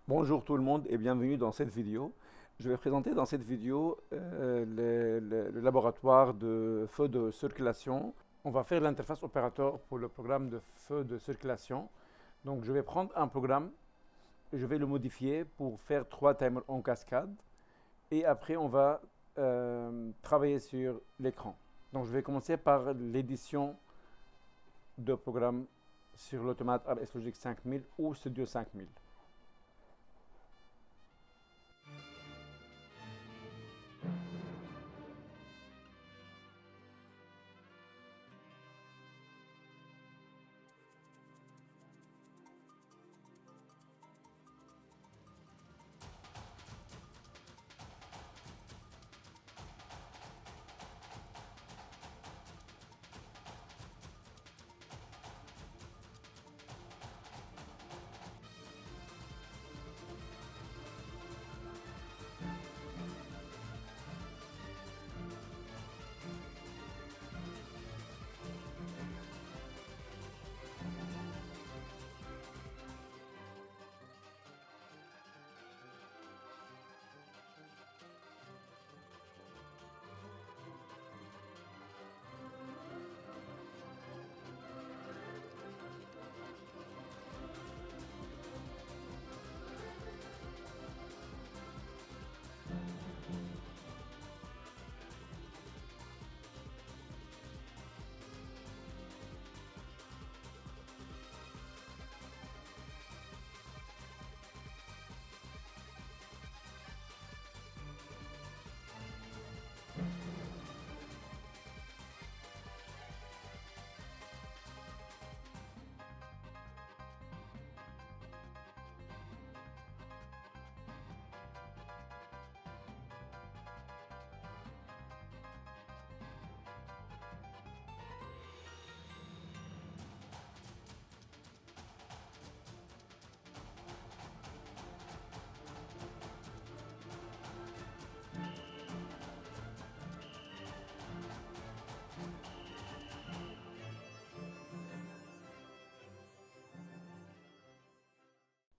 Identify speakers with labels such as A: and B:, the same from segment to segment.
A: Bonjour tout le monde et bienvenue dans cette vidéo. Je vais présenter dans cette vidéo le laboratoire de feu de circulation. On va faire l'interface opérateur pour le programme de feu de circulation. Donc je vais prendre un programme et je vais le modifier pour faire 3 timers en cascade. Et après on va travailler sur l'écran. Donc je vais commencer par l'édition de programme sur l'automate RS Logic 5000 ou Studio 5000.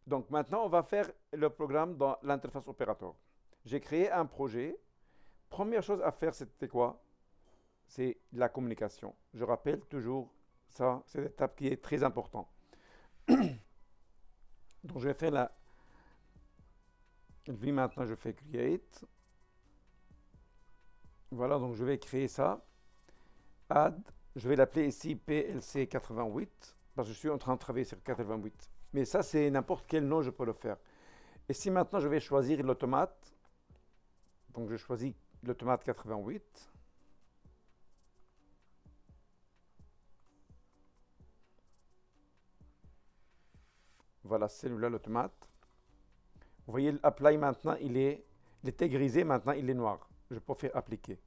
A: Donc maintenant, on va faire le programme dans l'interface opérateur. J'ai créé un projet. Première chose à faire, c'était quoi? C'est la communication. Je rappelle toujours ça, c'est l'étape qui est très importante. Donc je vais faire la vie maintenant, je fais create. Voilà, donc je vais créer ça. Add, je vais l'appeler ici PLC 88 parce que je suis en train de travailler sur 88. Mais ça, c'est n'importe quel nom, je peux le faire. Et si maintenant je vais choisir l'automate, donc je choisis l'automate 88. Voilà, celui-là, l'automate. Vous voyez, l'apply maintenant, il était grisé, maintenant il est noir. Je peux faire appliquer.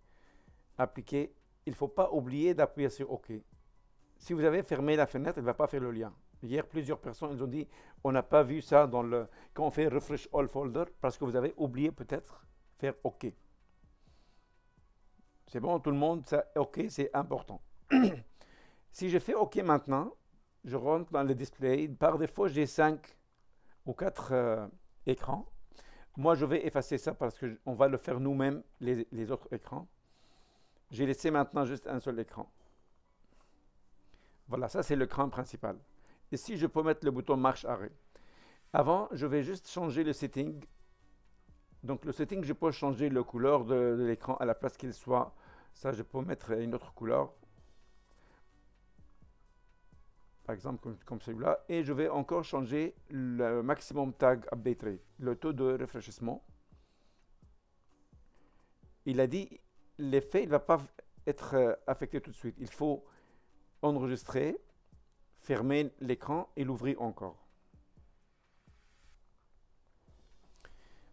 A: Appliquer, il ne faut pas oublier d'appuyer sur OK. Si vous avez fermé la fenêtre, il ne va pas faire le lien. Hier, plusieurs personnes ils ont dit on n'a pas vu ça quand on fait refresh all folder parce que vous avez oublié peut-être faire OK. C'est bon, tout le monde, ça, OK, c'est important. Si je fais OK maintenant, je rentre dans le display. Par défaut, j'ai 5 ou 4 écrans. Moi, je vais effacer ça parce qu'on va le faire nous-mêmes, les autres écrans. J'ai laissé maintenant juste un seul écran. Voilà, ça c'est l'écran principal. Ici, je peux mettre le bouton marche-arrêt. Avant, je vais juste changer le setting. Donc le setting, je peux changer la couleur de l'écran à la place qu'il soit. Ça, je peux mettre une autre couleur. Par exemple, comme celui-là. Et je vais encore changer le maximum tag update rate, le taux de rafraîchissement. Il a dit, l'effet, il ne va pas être affecté tout de suite. Il faut enregistrer, fermer l'écran et l'ouvrir encore.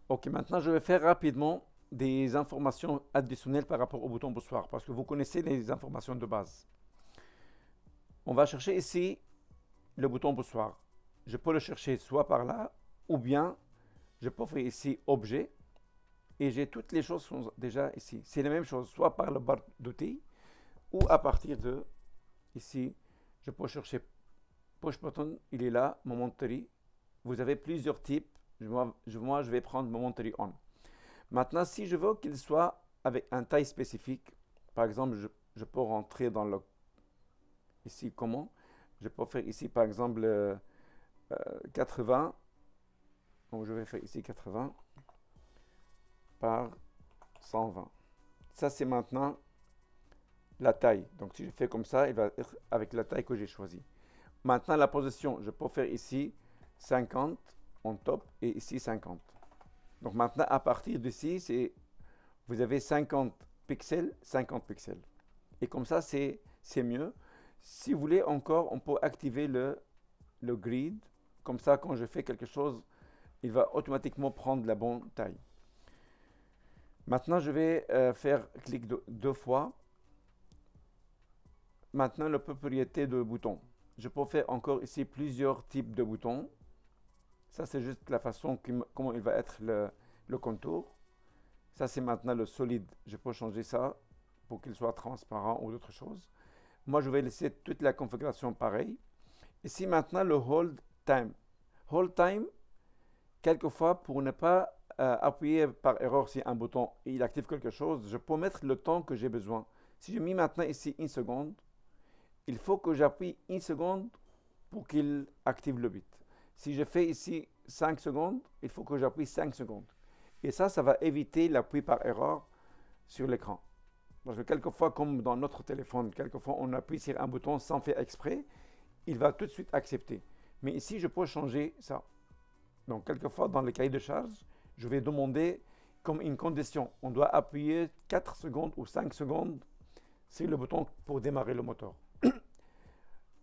A: Ok, maintenant je vais faire rapidement des informations additionnelles par rapport au bouton poussoir parce que vous connaissez les informations de base. On va chercher ici le bouton poussoir. Je peux le chercher soit par là ou bien je peux faire ici objet et j'ai toutes les choses sont déjà ici. C'est la même chose, soit par le barre d'outils ou à partir de ici, je peux chercher push button, il est là, momentary. Vous avez plusieurs types moi, je vais prendre mon Monterey On. Maintenant, si je veux qu'il soit avec un taille spécifique, par exemple, je peux rentrer dans le ici comment? Je peux faire ici par exemple 80. Donc je vais faire ici 80 par 120. Ça c'est maintenant la taille. Donc si je fais comme ça, il va être avec la taille que j'ai choisie. Maintenant la position, je peux faire ici 50 en top et ici 50. Donc maintenant à partir d'ici, vous avez 50 pixels, 50 pixels. Et comme ça c'est mieux. Si vous voulez encore, on peut activer le grid. Comme ça, quand je fais quelque chose, il va automatiquement prendre la bonne taille. Maintenant, je vais faire clic deux fois. Maintenant, la propriété de bouton. Je peux faire encore ici plusieurs types de boutons. Ça, c'est juste la façon comment il va être le contour. Ça, c'est maintenant le solide. Je peux changer ça pour qu'il soit transparent ou d'autres choses. Moi, je vais laisser toute la configuration pareille. Ici, maintenant, le hold time. Hold time, quelquefois, pour ne pas appuyer par erreur sur un bouton et il active quelque chose, je peux mettre le temps que j'ai besoin. Si je mets maintenant ici 1 seconde, il faut que j'appuie 1 seconde pour qu'il active le bit. Si je fais ici 5 secondes, il faut que j'appuie 5 secondes. Et ça va éviter l'appui par erreur sur l'écran. Parce que quelquefois, comme dans notre téléphone, quelquefois on appuie sur un bouton sans faire exprès, il va tout de suite accepter. Mais ici, je peux changer ça. Donc, quelquefois, dans le cahier de charge, je vais demander comme une condition. On doit appuyer 4 secondes ou 5 secondes sur le bouton pour démarrer le moteur.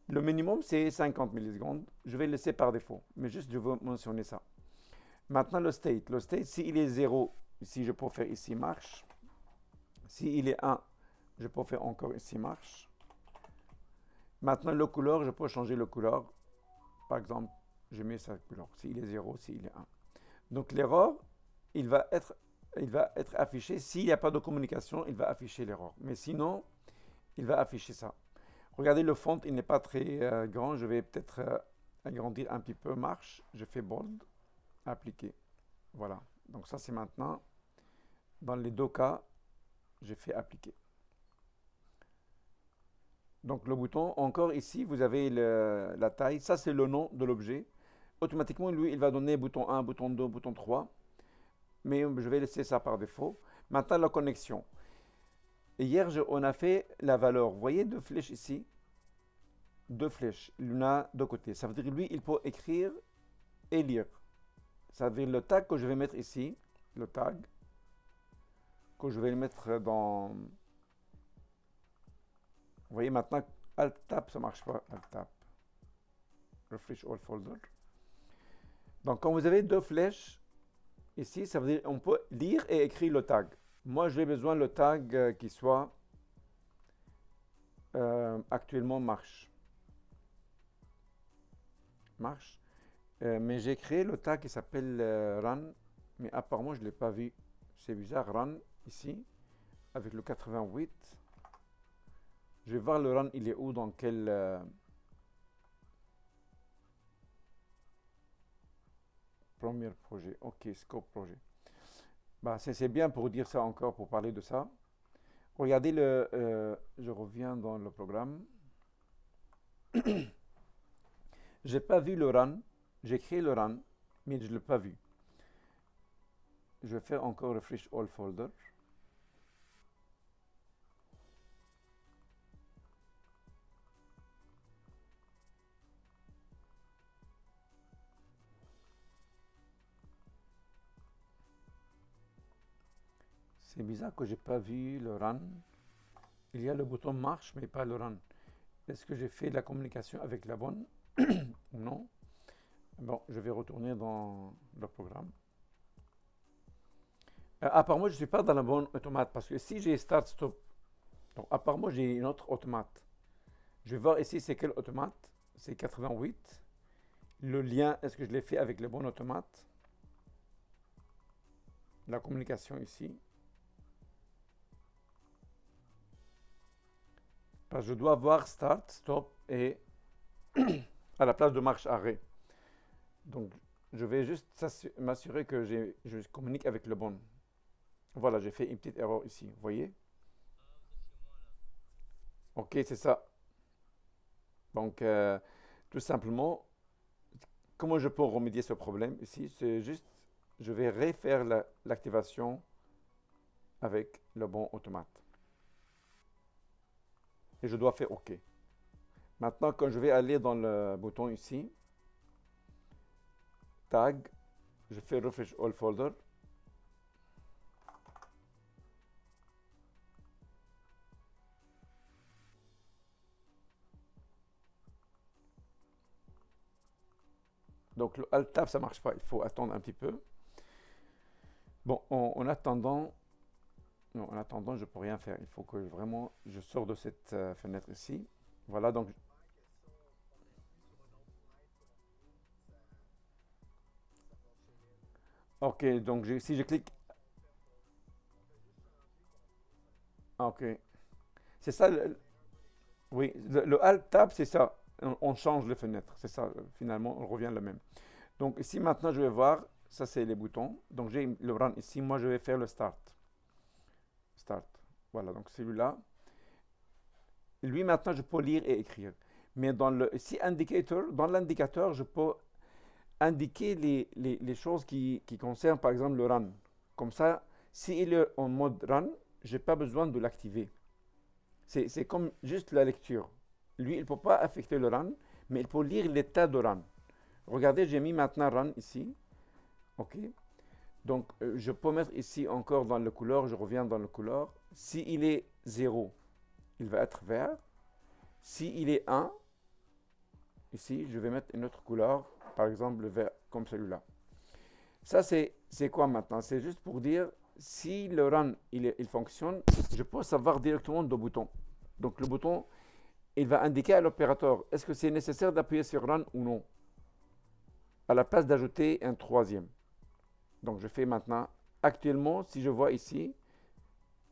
A: Le minimum, c'est 50 millisecondes. Je vais le laisser par défaut, mais juste je veux mentionner ça. Maintenant, le state. Le state, s'il est 0, ici, je peux faire ici marche. S'il est 1, je peux faire encore ici marche. Maintenant, le couleur, je peux changer le couleur. Par exemple, je mets sa couleur. S'il est 0, s'il est 1. Donc, l'erreur, il va être affiché. S'il n'y a pas de communication, il va afficher l'erreur. Mais sinon, il va afficher ça. Regardez, le font, il n'est pas très grand. Je vais peut-être agrandir un petit peu. Marche. Je fais bold. Appliquer. Voilà. Donc, ça, c'est maintenant. Dans les deux cas, j'ai fait appliquer. Donc, le bouton, encore ici, vous avez la taille. Ça, c'est le nom de l'objet. Automatiquement, lui, il va donner bouton 1, bouton 2, bouton 3. Mais je vais laisser ça par défaut. Maintenant, la connexion. Hier, on a fait la valeur. Vous voyez deux flèches ici? Deux flèches, l'une de côté. Ça veut dire lui, il peut écrire et lire. Ça veut dire le tag que je vais mettre ici, le tag, que je vais le mettre dans... Vous voyez maintenant, Alt-Tab, ça ne marche pas. Alt-Tab. Refresh All Folder. Donc, quand vous avez deux flèches, ici, ça veut dire qu'on peut lire et écrire le tag. Moi, j'ai besoin le tag qui soit actuellement marche. Marche. Mais j'ai créé le tag qui s'appelle run, mais apparemment, je ne l'ai pas vu. C'est bizarre, run, ici, avec le 88. Je vais voir le run, il est où, dans quel... premier projet. Ok, scope projet. Bah, c'est bien pour dire ça encore, pour parler de ça. Regardez je reviens dans le programme. J'ai pas vu le run. J'ai créé le run, mais je ne l'ai pas vu. Je vais faire encore refresh all folder. C'est bizarre que j'ai pas vu le run. Il y a le bouton marche, mais pas le run. Est-ce que j'ai fait la communication avec la bonne ou non? Bon, je vais retourner dans le programme. Apparemment, je ne suis pas dans la bonne automate parce que si j'ai start stop, donc apparemment j'ai une autre automate. Je vais voir ici c'est quel automate. C'est 88. Le lien, est-ce que je l'ai fait avec le bon automate? La communication ici. Parce que je dois voir start, stop et à la place de marche arrêt. Donc Je vais juste m'assurer que je communique avec le bon. Voilà, j'ai fait une petite erreur ici, vous voyez? Ok, c'est ça. Donc, tout simplement, comment je peux remédier ce problème ici? C'est juste, je vais refaire l'activation avec le bon automate. Et je dois faire OK. Maintenant, quand je vais aller dans le bouton ici, Tag, je fais Refresh All Folder. Donc le Alt Tab, ça ne marche pas. Il faut attendre un petit peu. Bon, en attendant, non, en attendant, je ne peux rien faire. Il faut que vraiment je sors de cette fenêtre ici. Voilà, donc, ok, donc si je clique, ah, ok, c'est ça, oui, le Alt Tab, c'est ça. On change les fenêtres, c'est ça, finalement, on revient le même. Donc ici, maintenant, je vais voir, ça c'est les boutons. Donc j'ai le Run ici, moi je vais faire le Start. Start, voilà, donc celui-là. Lui, maintenant, je peux lire et écrire. Mais dans le ici, Indicator, dans l'indicateur, je peux indiquer les choses qui concernent par exemple le run. Comme ça, s'il est en mode run, je n'ai pas besoin de l'activer. C'est comme juste la lecture. Lui, il ne peut pas affecter le run, mais il peut lire l'état de run. Regardez, j'ai mis maintenant run ici. OK. Donc, je peux mettre ici encore dans le couleur, je reviens dans le couleur. S'il est 0, il va être vert. S'il est 1, ici, je vais mettre une autre couleur, par exemple le vert, comme celui-là. Ça, c'est quoi maintenant? C'est juste pour dire, si le run, il fonctionne, je peux savoir directement le bouton. Donc le bouton, il va indiquer à l'opérateur, est-ce que c'est nécessaire d'appuyer sur run ou non, à la place d'ajouter un troisième. Donc je fais maintenant, actuellement, si je vois ici,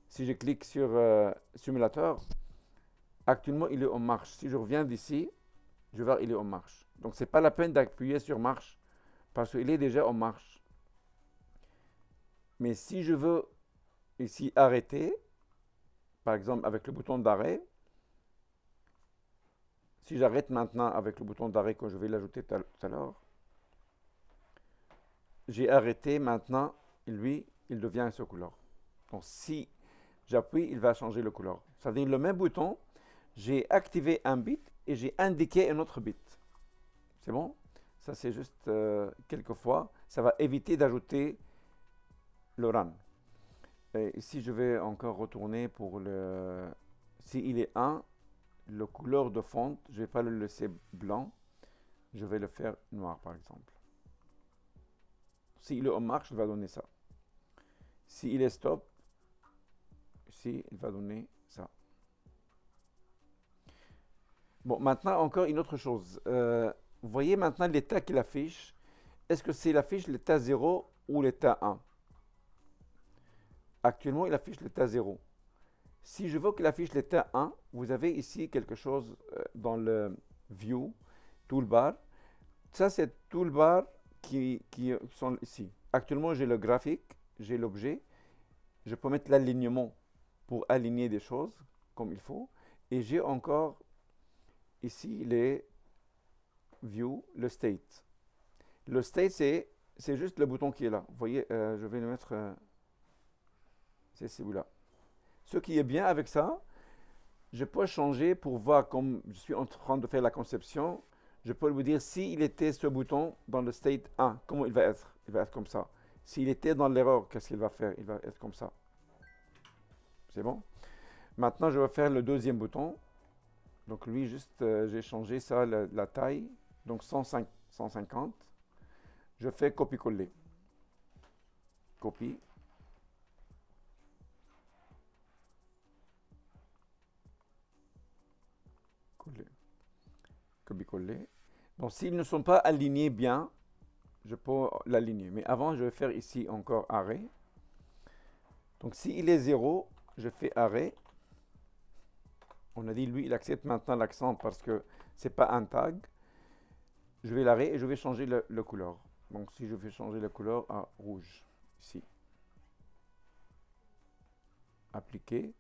A: si je clique sur simulateur, actuellement il est en marche. Si je reviens d'ici, je vais voir il est en marche. Donc c'est pas la peine d'appuyer sur marche, parce qu'il est déjà en marche. Mais si je veux ici arrêter, par exemple avec le bouton d'arrêt, si j'arrête maintenant avec le bouton d'arrêt quand je vais l'ajouter tout à l'heure, j'ai arrêté maintenant, lui, il devient ce couleur. Donc si j'appuie, il va changer le couleur. Ça veut dire le même bouton, j'ai activé un bit et j'ai indiqué un autre bit. C'est bon? Ça c'est juste quelquefois, ça va éviter d'ajouter le run. Et ici, je vais encore retourner pour le... S'il est 1, le couleur de fond, je ne vais pas le laisser blanc. Je vais le faire noir, par exemple. S'il est en marche, il va donner ça. S'il est stop, ici, il va donner ça. Bon, maintenant, encore une autre chose. Vous voyez maintenant l'état qu'il affiche. Est-ce que c'est l'affiche l'état 0 ou l'état 1? Actuellement, il affiche l'état 0. Si je veux qu'il affiche l'état 1, vous avez ici quelque chose dans le View, Toolbar. Ça, c'est Toolbar qui sont ici. Actuellement, j'ai le graphique, j'ai l'objet. Je peux mettre l'alignement pour aligner des choses comme il faut. Et j'ai encore ici les View, le State. Le State, c'est juste le bouton qui est là. Vous voyez, je vais le mettre... c'est celui-là. Ce qui est bien avec ça, je peux changer pour voir, comme je suis en train de faire la conception, je peux vous dire s'il était ce bouton dans le state 1, comment il va être. Il va être comme ça. S'il était dans l'erreur, qu'est-ce qu'il va faire? Il va être comme ça. C'est bon? Maintenant, je vais faire le deuxième bouton. Donc lui, juste, j'ai changé ça, la taille. Donc 150. Je fais copier-coller. Copie. Coller. Copier-coller. Donc s'ils ne sont pas alignés bien, je peux l'aligner. Mais avant, je vais faire ici encore arrêt. Donc s'il est 0, je fais arrêt. On a dit, lui, il accepte maintenant l'accent parce que ce n'est pas un tag. Je vais l'arrêter et je vais changer le couleur. Donc si je vais changer la couleur à rouge, ici, appliquer.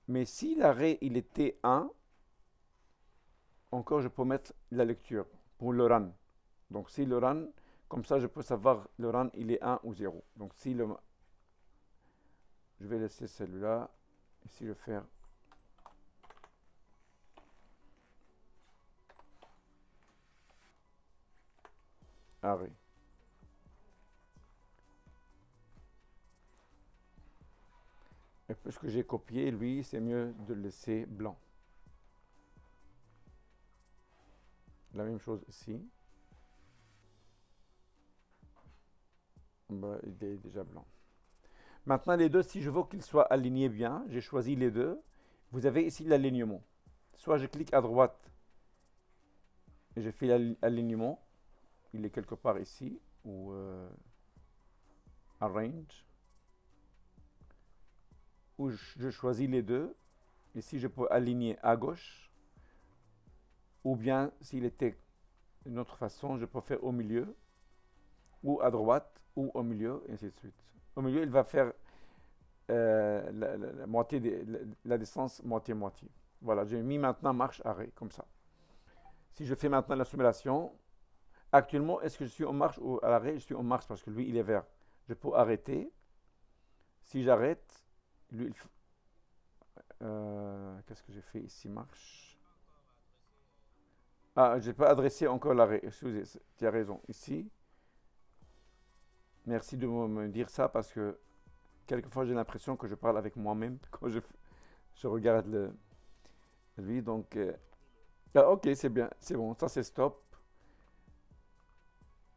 A: Mais si l'arrêt il était 1, encore je peux mettre la lecture pour le run. Donc si le run, comme ça je peux savoir le run il est 1 ou 0. Donc si le... Je vais laisser celui-là. Ici je vais faire arrêt. Et puisque j'ai copié, lui, c'est mieux de le laisser blanc. La même chose ici. Ben, il est déjà blanc. Maintenant, les deux, si je veux qu'ils soient alignés bien, j'ai choisi les deux. Vous avez ici l'alignement. Soit je clique à droite et je fais l'alignement. Il est quelque part ici, ou Arrange. Ou je choisis les deux. Ici, je peux aligner à gauche. Ou bien, s'il était d'une autre façon, je peux faire au milieu, ou à droite, ou au milieu, et ainsi de suite. Au milieu, il va faire la moitié la distance moitié-moitié. Voilà, j'ai mis maintenant marche-arrêt, comme ça. Si je fais maintenant la simulation, actuellement, est-ce que je suis en marche ou à l'arrêt? Je suis en marche parce que lui, il est vert. Je peux arrêter. Si j'arrête, lui, qu'est-ce que j'ai fait ici? Marche. Ah, je n'ai pas adressé encore l'arrêt. Excusez, tu as raison. Ici, merci de me dire ça parce que quelquefois j'ai l'impression que je parle avec moi-même quand je regarde lui. Donc, ok, c'est bien, c'est bon, ça c'est stop.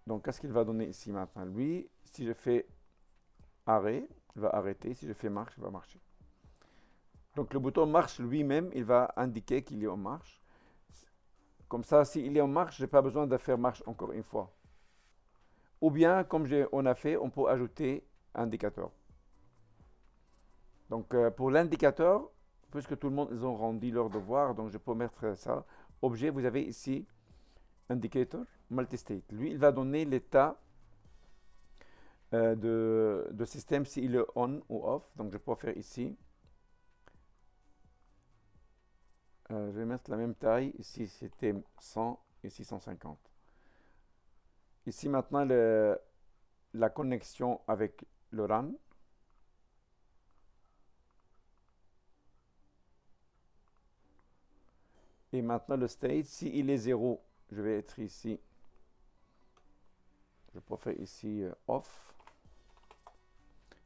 A: Donc, qu'est-ce qu'il va donner ici maintenant? Lui, si je fais arrêt, il va arrêter. Si je fais marche, il va marcher. Donc, le bouton marche lui-même, il va indiquer qu'il est en marche. Comme ça, s'il est en marche, je n'ai pas besoin de faire marche encore une fois. Ou bien, comme on a fait, on peut ajouter indicateur. Donc, pour l'indicateur, puisque tout le monde, ils ont rendu leur devoir, donc je peux mettre ça. Objet, vous avez ici indicator, multistate. Lui, il va donner l'état de système s'il est on ou off. Donc, je peux faire ici. Je vais mettre la même taille. Ici, c'était 100, ici 150. Ici, maintenant, la connexion avec le RAM. Et maintenant, le state, s'il est 0, je vais être ici. Je peux faire ici off.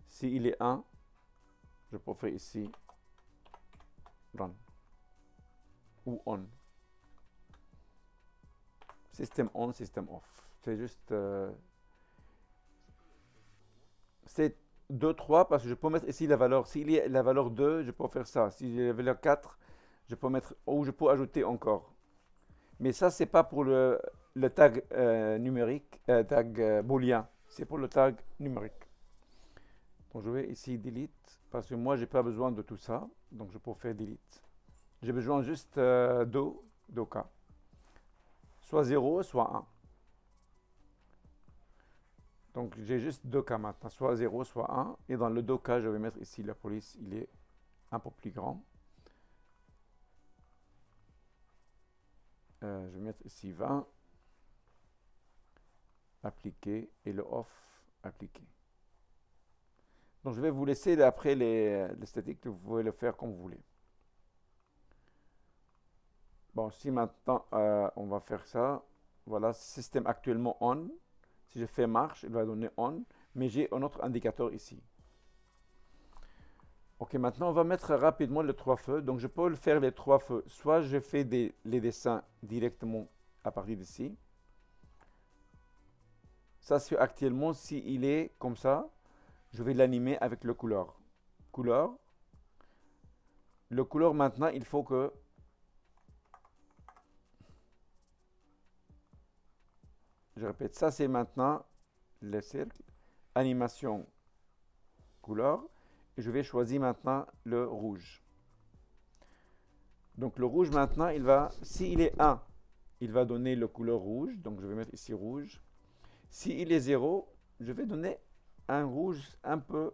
A: S'il est 1, je peux faire ici run ou on. Système on, système off. C'est juste... c'est 2, 3 parce que je peux mettre ici la valeur. S'il y a la valeur 2, je peux faire ça. S'il y a la valeur 4, je peux mettre... ou je peux ajouter encore. Mais ça, c'est pas pour le tag numérique, tag booléen. C'est pour le tag numérique. Donc je vais ici delete parce que moi, j'ai pas besoin de tout ça. Donc je peux faire delete. J'ai besoin juste deux cas. Soit 0, soit 1. Donc j'ai juste deux cas maintenant, soit 0, soit 1. Et dans le deux cas, je vais mettre ici la police, il est un peu plus grand. Je vais mettre ici 20. Appliquer et le off, appliquer. Donc je vais vous laisser après les statiques, vous pouvez le faire comme vous voulez. Bon, si maintenant on va faire ça, voilà, système actuellement on. Si je fais marche, il va donner on, mais j'ai un autre indicateur ici. Ok, maintenant on va mettre rapidement les trois feux. Donc je peux le faire les trois feux. Soit je fais les dessins directement à partir d'ici. Ça c'est actuellement, s'il est comme ça, je vais l'animer avec le couleur. Couleur. Le couleur maintenant, il faut que... Je répète, ça c'est maintenant le cercle. Animation, couleur. Et je vais choisir maintenant le rouge. Donc le rouge maintenant, il va, s'il est 1, il va donner le couleur rouge. Donc je vais mettre ici rouge. S'il est 0, je vais donner un rouge un peu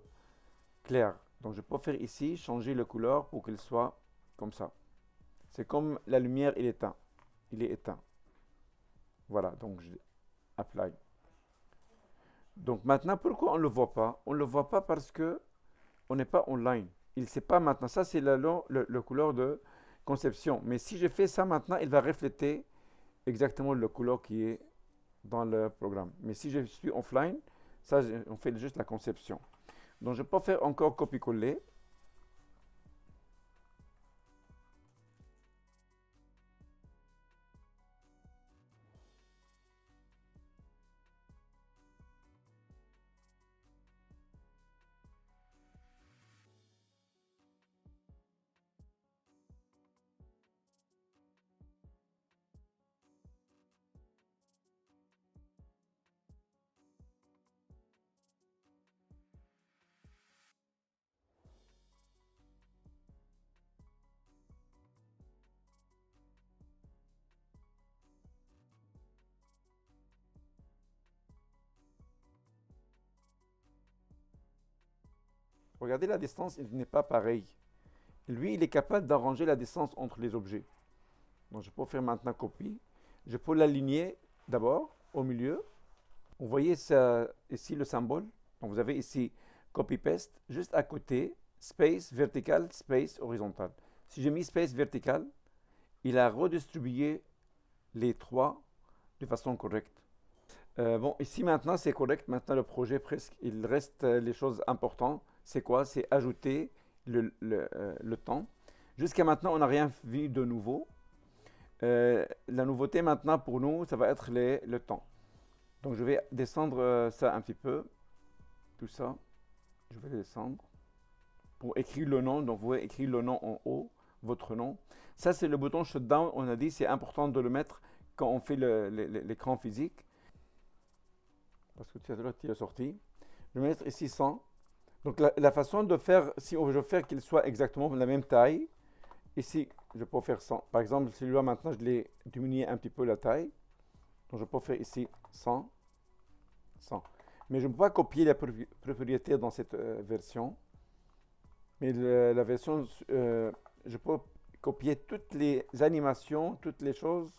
A: clair. Donc je peux faire ici, changer la couleur pour qu'il soit comme ça. C'est comme la lumière, il est éteint. Il est éteint. Voilà, donc je apply. Donc maintenant, pourquoi on ne le voit pas? On ne le voit pas parce que on n'est pas online. Il ne sait pas maintenant. Ça, c'est le couleur de conception. Mais si je fais ça maintenant, il va refléter exactement le couleur qui est dans le programme. Mais si je suis offline, ça, on fait juste la conception. Donc, je peux faire encore copier-coller. Regardez la distance, il n'est pas pareil. Lui, il est capable d'arranger la distance entre les objets. Donc, je peux faire maintenant copie. Je peux l'aligner d'abord au milieu. Vous voyez ça, ici le symbole. Donc, vous avez ici copy-paste. Juste à côté, space vertical, space horizontal. Si j'ai mis space vertical, il a redistribué les trois de façon correcte. Bon, ici maintenant c'est correct. Maintenant le projet presque, il reste les choses importantes. C'est quoi? C'est ajouter le temps. Jusqu'à maintenant, on n'a rien vu de nouveau. La nouveauté maintenant pour nous, ça va être le temps. Donc je vais descendre ça un petit peu. Tout ça, je vais descendre pour écrire le nom. Donc vous pouvez écrire le nom en haut, votre nom. Ça c'est le bouton shutdown. On a dit c'est important de le mettre quand on fait l'écran physique. Parce que tu as sorti. Je vais mettre ici 100. Donc la façon de faire, si on veut faire qu'il soit exactement de la même taille, ici je peux faire 100. Par exemple, celui-là maintenant je l'ai diminué un petit peu la taille. Donc je peux faire ici 100, 100. Mais je ne peux pas copier la propriété dans cette version. Mais la version, je peux copier toutes les animations, toutes les choses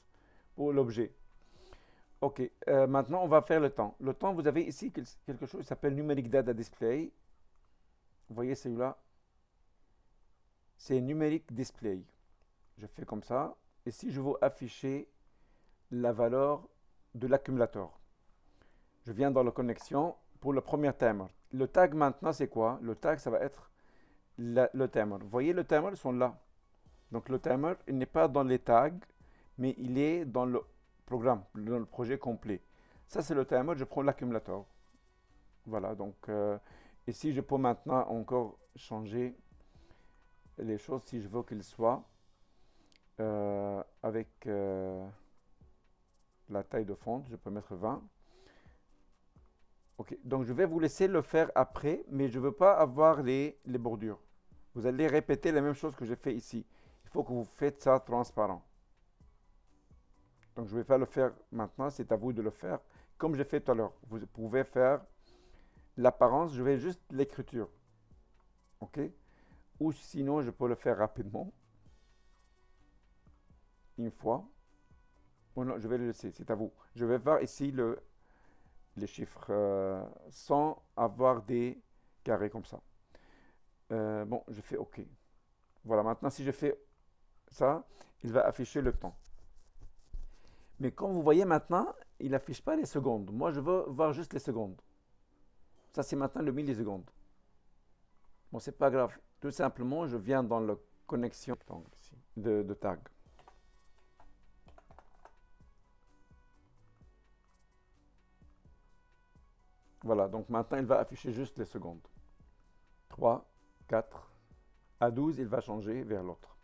A: pour l'objet. Ok, maintenant on va faire le temps. Le temps, vous avez ici quelque chose qui s'appelle Numeric Data Display. Vous voyez celui-là, c'est Numeric Display. Je fais comme ça. Et si je veux afficher la valeur de l'accumulateur, je viens dans la connexion pour le premier timer. Le tag maintenant, c'est quoi? Le tag, ça va être le timer. Vous voyez, le timer, ils sont là. Donc le timer, il n'est pas dans les tags, mais il est dans le programme, dans le projet complet. Ça, c'est le timer. Je prends l'accumulateur. Voilà, donc ici, je peux maintenant encore changer les choses si je veux qu'il soit avec la taille de fond. Je peux mettre 20. Ok, donc je vais vous laisser le faire après, mais je ne veux pas avoir les bordures. Vous allez répéter la même chose que j'ai fait ici. Il faut que vous faites ça transparent. Donc je ne vais pas le faire maintenant, c'est à vous de le faire. Comme j'ai fait tout à l'heure, vous pouvez faire l'apparence, je vais juste l'écriture. Ok? Ou sinon, je peux le faire rapidement. Une fois. Ou non, je vais le laisser, c'est à vous. Je vais voir ici les chiffres sans avoir des carrés comme ça. Bon, je fais OK. Voilà, maintenant si je fais ça, il va afficher le temps. Mais comme vous voyez maintenant, il n'affiche pas les secondes. Moi, je veux voir juste les secondes. Ça, c'est maintenant le milliseconde. Bon, c'est pas grave. Tout simplement, je viens dans la connexion de tag. Voilà, donc maintenant, il va afficher juste les secondes. 3, 4. À 12, il va changer vers l'autre.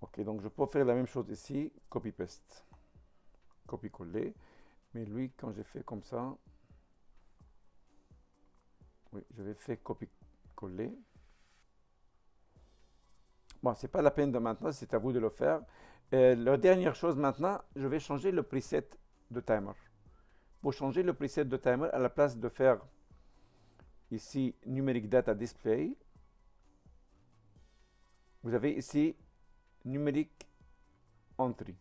A: Ok, donc je peux faire la même chose ici, copy-paste. Copier-coller. Mais lui, quand j'ai fait comme ça, oui, je vais faire copier-coller. Bon, c'est pas la peine de maintenant, c'est à vous de le faire. La dernière chose maintenant, je vais changer le preset de timer. Pour changer le preset de timer, à la place de faire ici numeric data display, vous avez ici numeric entry,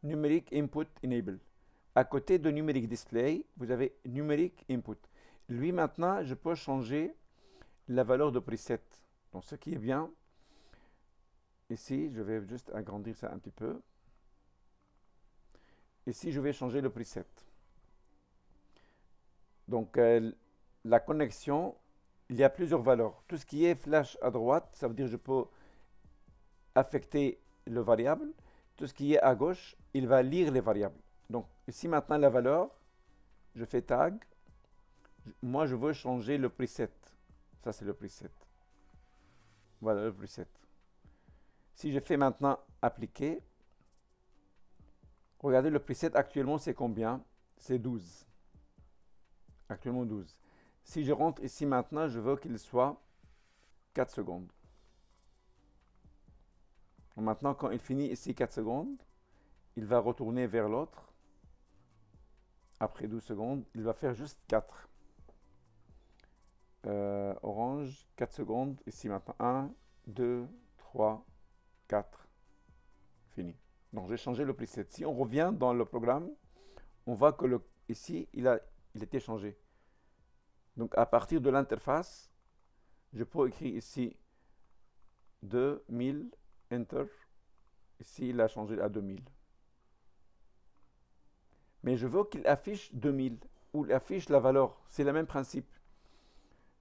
A: numeric input enable. À côté de numeric display, vous avez numeric input. Lui maintenant, je peux changer la valeur de preset. Donc ce qui est bien, ici, je vais juste agrandir ça un petit peu. Ici, je vais changer le preset. Donc, la connexion, il y a plusieurs valeurs. Tout ce qui est flash à droite, ça veut dire que je peux affecter le variable. Tout ce qui est à gauche, il va lire les variables. Donc, ici maintenant la valeur, je fais tag. Moi, je veux changer le preset. Ça, c'est le preset. Voilà le preset. Si je fais maintenant appliquer, regardez le preset actuellement, c'est combien? C'est 12. Actuellement 12. Si je rentre ici maintenant, je veux qu'il soit 4 secondes. Maintenant, quand il finit ici 4 secondes, il va retourner vers l'autre. Après 12 secondes, il va faire juste 4. Orange, 4 secondes. Ici maintenant, 1, 2, 3, 4. Fini. Donc, j'ai changé le preset. Si on revient dans le programme, on voit que ici, il était changé. Donc, à partir de l'interface, je peux écrire ici 2000, Enter. Ici, il a changé à 2000. Mais je veux qu'il affiche 2000 ou il affiche la valeur. C'est le même principe.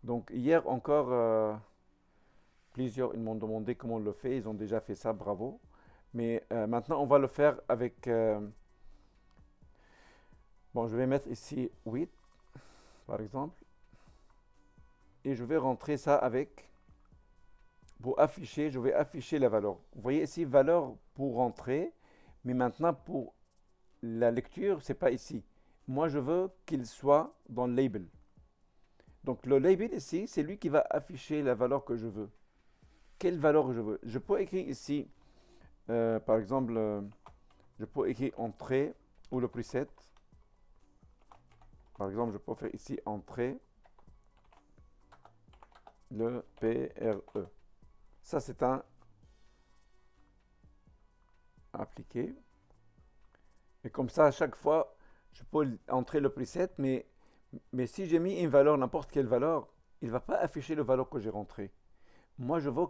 A: Donc, hier encore, plusieurs ils m'ont demandé comment on le fait. Ils ont déjà fait ça, bravo. Mais maintenant, on va le faire avec... bon, je vais mettre ici 8, par exemple. Et je vais rentrer ça avec... Pour afficher, je vais afficher la valeur. Vous voyez ici, valeur pour rentrer. Mais maintenant, pour la lecture, c'est pas ici. Moi, je veux qu'il soit dans le label. Donc, le label ici, c'est lui qui va afficher la valeur que je veux. Quelle valeur je veux? Je peux écrire ici, par exemple, je peux écrire entrée ou le preset. Par exemple, je peux faire ici entrée, le PRE. Ça, c'est un appliqué. Et comme ça, à chaque fois, je peux entrer le preset, mais si j'ai mis une valeur, n'importe quelle valeur, il ne va pas afficher la valeur que j'ai rentrée. Moi, je veux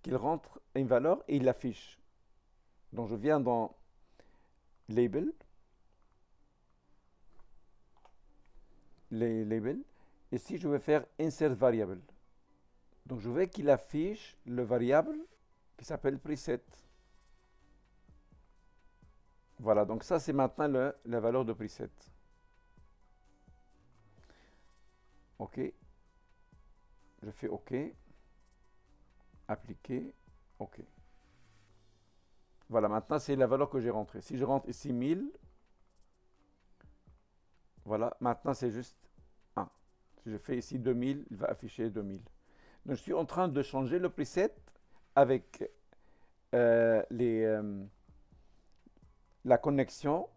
A: qu'il rentre une valeur et il l'affiche. Donc, je viens dans Label, les labels. Ici, je vais faire Insert Variable. Donc, je veux qu'il affiche le variable qui s'appelle preset. Voilà, donc ça, c'est maintenant la valeur de preset. OK. Je fais OK. Appliquer. OK. Voilà, maintenant, c'est la valeur que j'ai rentrée. Si je rentre ici 1000, voilà, maintenant, c'est juste 1. Si je fais ici 2000, il va afficher 2000. Donc, je suis en train de changer le preset avec la connexion.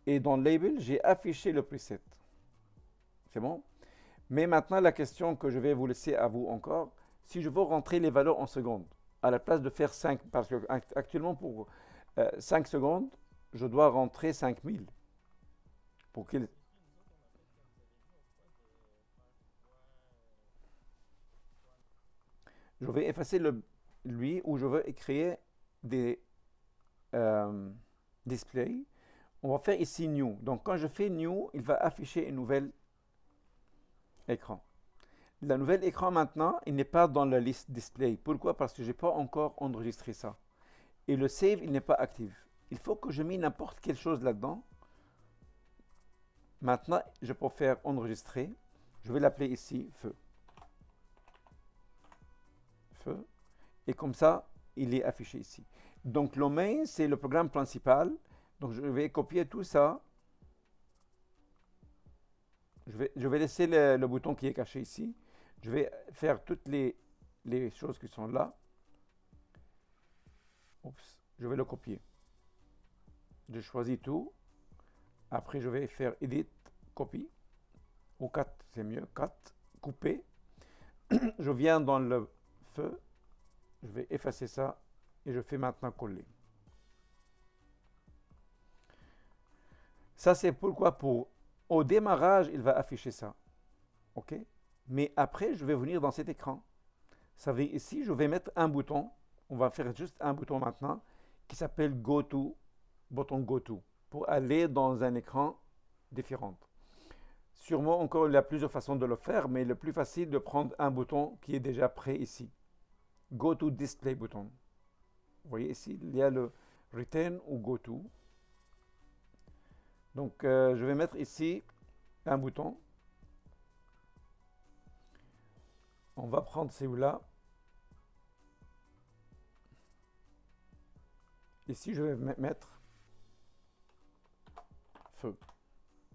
A: Et dans Label, j'ai affiché le preset. C'est bon? Mais maintenant, la question que je vais vous laisser à vous encore, si je veux rentrer les valeurs en secondes, à la place de faire 5, parce que actuellement, pour 5 secondes, je dois rentrer 5000. Pour qu'il... Je vais effacer lui où je veux créer des displays. On va faire ici New. Donc, quand je fais New, il va afficher une nouvelle écran. La nouvelle écran maintenant, il n'est pas dans la liste display. Pourquoi? Parce que je n'ai pas encore enregistré ça. Et le save, il n'est pas actif. Il faut que je mette n'importe quelle chose là-dedans. Maintenant, je peux faire enregistrer. Je vais l'appeler ici feu. Feu. Et comme ça, il est affiché ici. Donc, le main, c'est le programme principal. Donc, je vais copier tout ça. Je vais laisser le bouton qui est caché ici. Je vais faire toutes les choses qui sont là. Oups, je vais le copier. Je choisis tout. Après, je vais faire Edit, Copy. Ou Cut, c'est mieux. Cut, couper. Je viens dans le feu. Je vais effacer ça. Et je fais maintenant coller. Ça, c'est pourquoi au démarrage, il va afficher ça. OK? Mais après, je vais venir dans cet écran. Ça veut ici, je vais mettre un bouton. On va faire juste un bouton maintenant qui s'appelle Go To, bouton Go To, pour aller dans un écran différent. Sûrement, encore, il y a plusieurs façons de le faire, mais le plus facile de prendre un bouton qui est déjà prêt ici. Go To Display bouton. Vous voyez ici, il y a le Return ou Go To. Donc, je vais mettre ici un bouton. On va prendre celui-là. Ici, je vais mettre feu,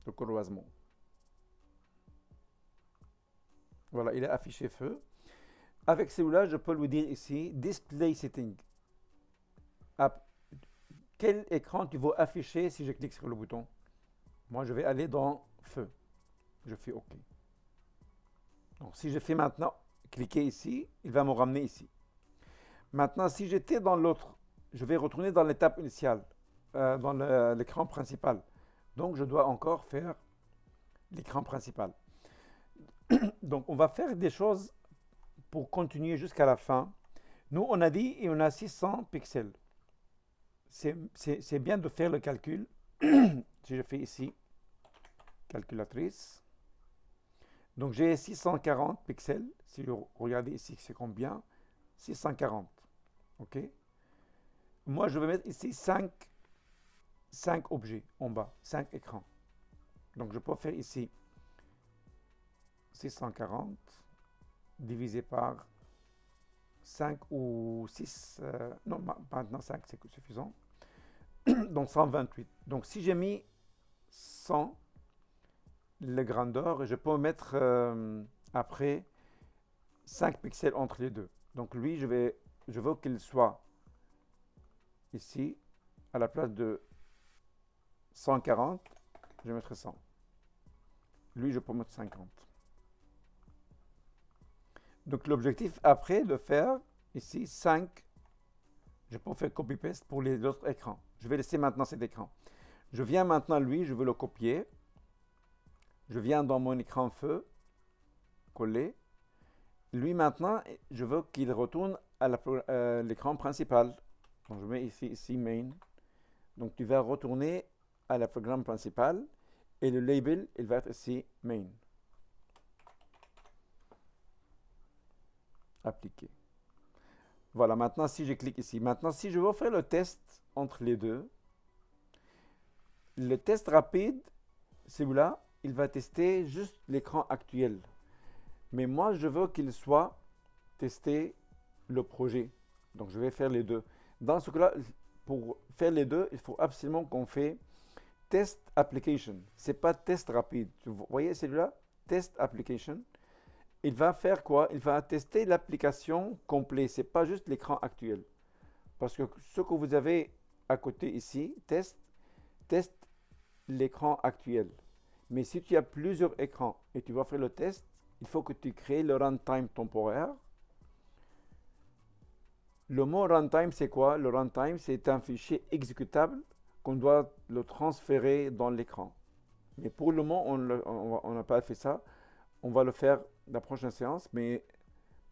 A: le croisement. Voilà, il est affiché feu. Avec celui-là, je peux lui dire ici, Display Setting. Quel écran tu veux afficher si je clique sur le bouton? Moi, je vais aller dans feu. Je fais OK. Donc, si je fais maintenant cliquer ici, il va me ramener ici. Maintenant, si j'étais dans l'autre, je vais retourner dans l'étape initiale, dans l'écran principal. Donc, je dois encore faire l'écran principal. Donc, on va faire des choses pour continuer jusqu'à la fin. Nous, on a dit, et on a 600 pixels. C'est bien de faire le calcul. Si je fais ici, calculatrice. Donc, j'ai 640 pixels. Si vous regardez ici, c'est combien? 640. OK? Moi, je vais mettre ici 5 objets en bas, 5 écrans. Donc, je peux faire ici 640 divisé par 5 ou 6. Non, maintenant 5, c'est suffisant. Donc, 128. Donc, si j'ai mis 100, la grandeur, je peux mettre après 5 pixels entre les deux. Donc, lui, je veux qu'il soit ici, à la place de 140, je vais mettre 100. Lui, je peux mettre 50. Donc, l'objectif après de faire ici 5, je peux faire copy-paste pour les autres écrans. Je vais laisser maintenant cet écran. Je viens maintenant, lui, je veux le copier. Je viens dans mon écran feu, coller. Lui, maintenant, je veux qu'il retourne à l'écran principal. Donc, je mets ici main. Donc, tu vas retourner à la programme principal et le label, il va être ici main. Appliquer. Voilà, maintenant, si je clique ici. Maintenant, si je veux faire le test entre les deux, le test rapide, celui-là, il va tester juste l'écran actuel. Mais moi, je veux qu'il soit testé le projet. Donc, je vais faire les deux. Dans ce cas-là, pour faire les deux, il faut absolument qu'on fait test application. Ce n'est pas test rapide. Vous voyez celui-là? Test application. Il va faire quoi? Il va tester l'application complète. Ce n'est pas juste l'écran actuel. Parce que ce que vous avez à côté ici, teste l'écran actuel. Mais si tu as plusieurs écrans et tu vas faire le test, il faut que tu crées le runtime temporaire. Le mot runtime, c'est quoi? Le runtime, c'est un fichier exécutable qu'on doit le transférer dans l'écran. Mais pour le moment, on n'a pas fait ça. On va le faire la prochaine séance, mais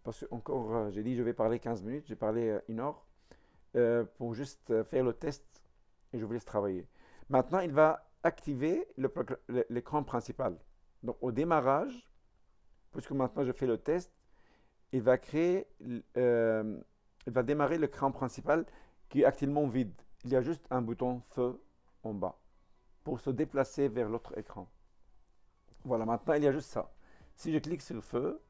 A: parce que encore, j'ai dit je vais parler 15 minutes, j'ai parlé 1 heure pour juste faire le test et je vous laisse travailler. Maintenant, il va activer l'écran principal. Donc, au démarrage, puisque maintenant je fais le test, il va il va démarrer l'écran principal qui est actuellement vide. Il y a juste un bouton feu en bas pour se déplacer vers l'autre écran. Voilà, maintenant il y a juste ça. Si je clique sur feu,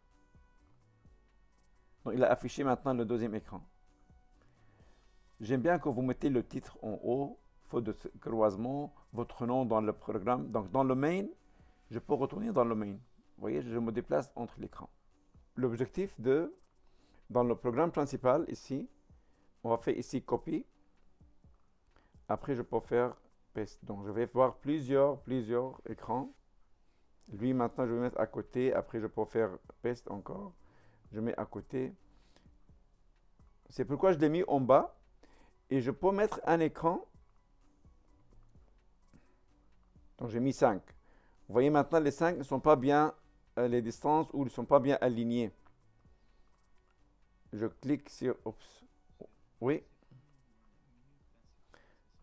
A: donc il a affiché maintenant le deuxième écran. J'aime bien que vous mettez le titre en haut, feu de croisement, votre nom dans le programme. Donc dans le main, je peux retourner dans le main. Vous voyez, je me déplace entre l'écran. L'objectif dans le programme principal ici, on va faire ici copy. Après, je peux faire paste. Donc, je vais voir plusieurs écrans. Lui, maintenant, je vais mettre à côté. Après, je peux faire paste encore. Je mets à côté. C'est pourquoi je l'ai mis en bas. Et je peux mettre un écran. Donc, j'ai mis 5. Vous voyez maintenant, les 5 ne sont pas bien, les distances, ou ne sont pas bien alignés. Je clique sur... Oups. Oui.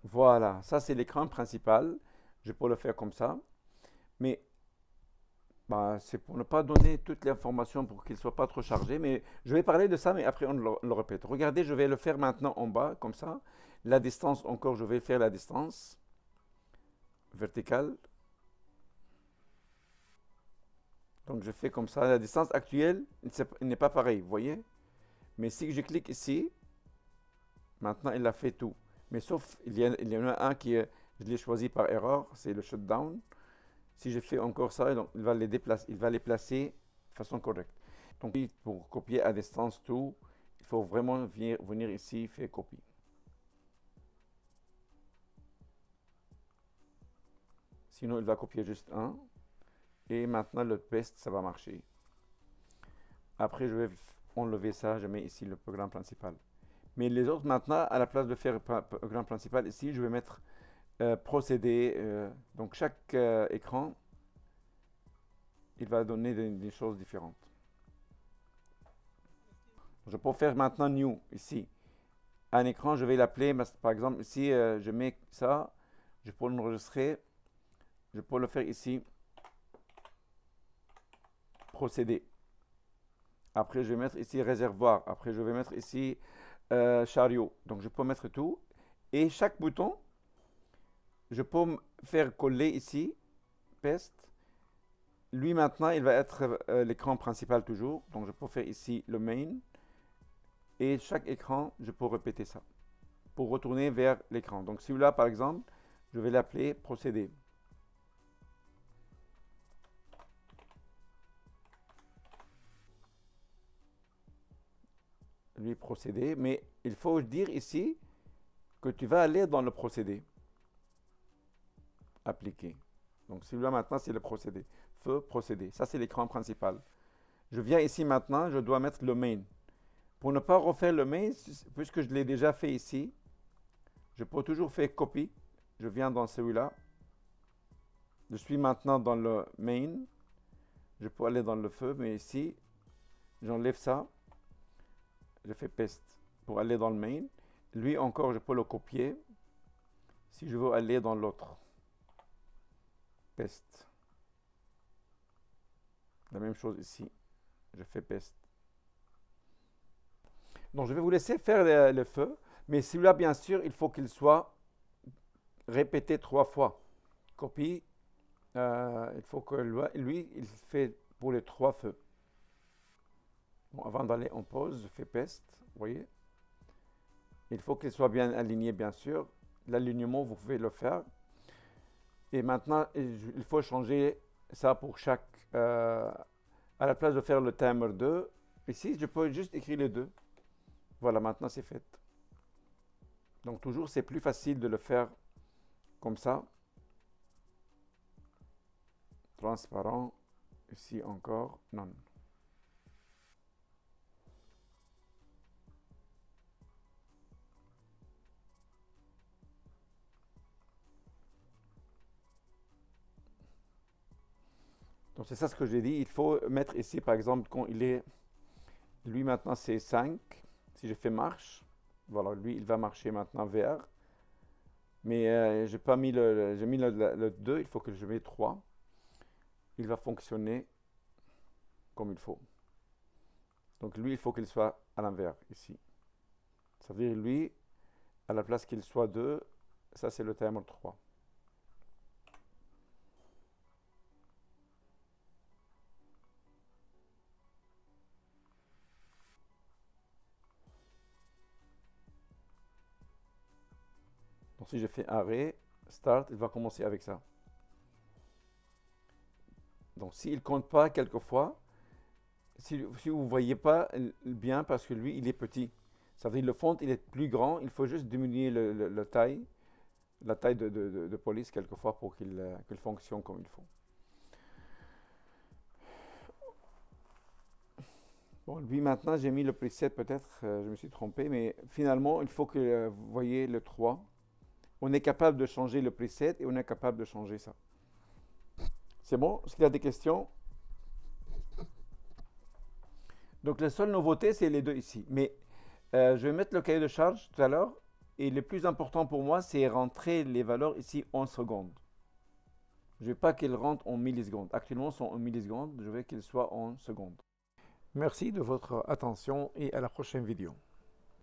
A: Voilà. Ça, c'est l'écran principal. Je peux le faire comme ça. Mais bah, c'est pour ne pas donner toute l'information pour qu'il ne soit pas trop chargé. Mais je vais parler de ça, mais après on le répète. Regardez, je vais le faire maintenant en bas, comme ça. La distance, encore, je vais faire la distance verticale. Donc je fais comme ça. La distance actuelle n'est pas pareille, vous voyez? Mais si je clique ici, maintenant il a fait tout. Mais sauf, il y en a un je l'ai choisi par erreur, c'est le shutdown. Si je fais encore ça, donc il va les placer de façon correcte. Donc pour copier à distance tout, il faut vraiment venir ici, faire copie. Sinon, il va copier juste un. Et maintenant, le paste, ça va marcher. Après, je vais enlever ça, je mets ici le programme principal. Mais les autres, maintenant, à la place de faire le programme principal, ici, je vais mettre procédé. Donc, chaque écran, il va donner des choses différentes. Je peux faire maintenant New, ici. Un écran, je vais l'appeler, par exemple, ici, je mets ça, je peux l'enregistrer, je peux le faire ici, procédé. Après, je vais mettre ici réservoir. Après, je vais mettre ici chariot. Donc, je peux mettre tout. Et chaque bouton, je peux faire coller ici, paste. Lui, maintenant, il va être l'écran principal toujours. Donc, je peux faire ici le main. Et chaque écran, je peux répéter ça pour retourner vers l'écran. Donc, celui-là, par exemple, je vais l'appeler procédé. Lui, procédé. Mais il faut dire ici que tu vas aller dans le procédé. Appliquer. Donc, celui-là, maintenant, c'est le procédé. Feu, procédé. Ça, c'est l'écran principal. Je viens ici maintenant, je dois mettre le main. Pour ne pas refaire le main, puisque je l'ai déjà fait ici, je peux toujours faire copie. Je viens dans celui-là. Je suis maintenant dans le main. Je peux aller dans le feu, mais ici, j'enlève ça. Je fais paste pour aller dans le main. Lui encore, je peux le copier. Si je veux aller dans l'autre. Paste. La même chose ici. Je fais paste. Donc, je vais vous laisser faire le feu. Mais celui-là, bien sûr, il faut qu'il soit répété 3 fois. Copie. Il faut que lui, il fait pour les 3 feux. Bon, avant d'aller en pause, je fais paste. Vous voyez? Il faut qu'il soit bien aligné, bien sûr. L'alignement, vous pouvez le faire. Et maintenant, il faut changer ça pour chaque... à la place de faire le timer 2, ici, je peux juste écrire les deux. Voilà, maintenant c'est fait. Donc toujours, c'est plus facile de le faire comme ça. Transparent. Ici encore, non. Donc c'est ça ce que j'ai dit. Il faut mettre ici, par exemple, quand il est... Lui maintenant c'est 5. Si je fais marche, voilà, lui il va marcher maintenant vers. Mais j'ai pas mis j'ai mis le 2, il faut que je mette 3. Il va fonctionner comme il faut. Donc lui, il faut qu'il soit à l'envers ici. Ça veut dire lui, à la place qu'il soit 2, ça c'est le timer 3. Donc si je fais arrêt, start, il va commencer avec ça. Donc s'il ne compte pas quelquefois, si vous ne voyez pas bien parce que lui, il est petit. Ça veut dire le font, il est plus grand, il faut juste diminuer la taille la taille de police quelquefois pour qu'il fonctionne comme il faut. Bon, lui maintenant, j'ai mis le preset peut-être, je me suis trompé, mais finalement, il faut que vous voyez le 3. On est capable de changer le preset et on est capable de changer ça. C'est bon? Est-ce qu'il y a des questions? Donc, la seule nouveauté, c'est les deux ici. Mais je vais mettre le cahier de charge tout à l'heure. Et le plus important pour moi, c'est rentrer les valeurs ici en secondes. Je ne veux pas qu'elles rentrent en millisecondes. Actuellement, elles sont en millisecondes. Je veux qu'elles soient en secondes. Merci de votre attention et à la prochaine vidéo.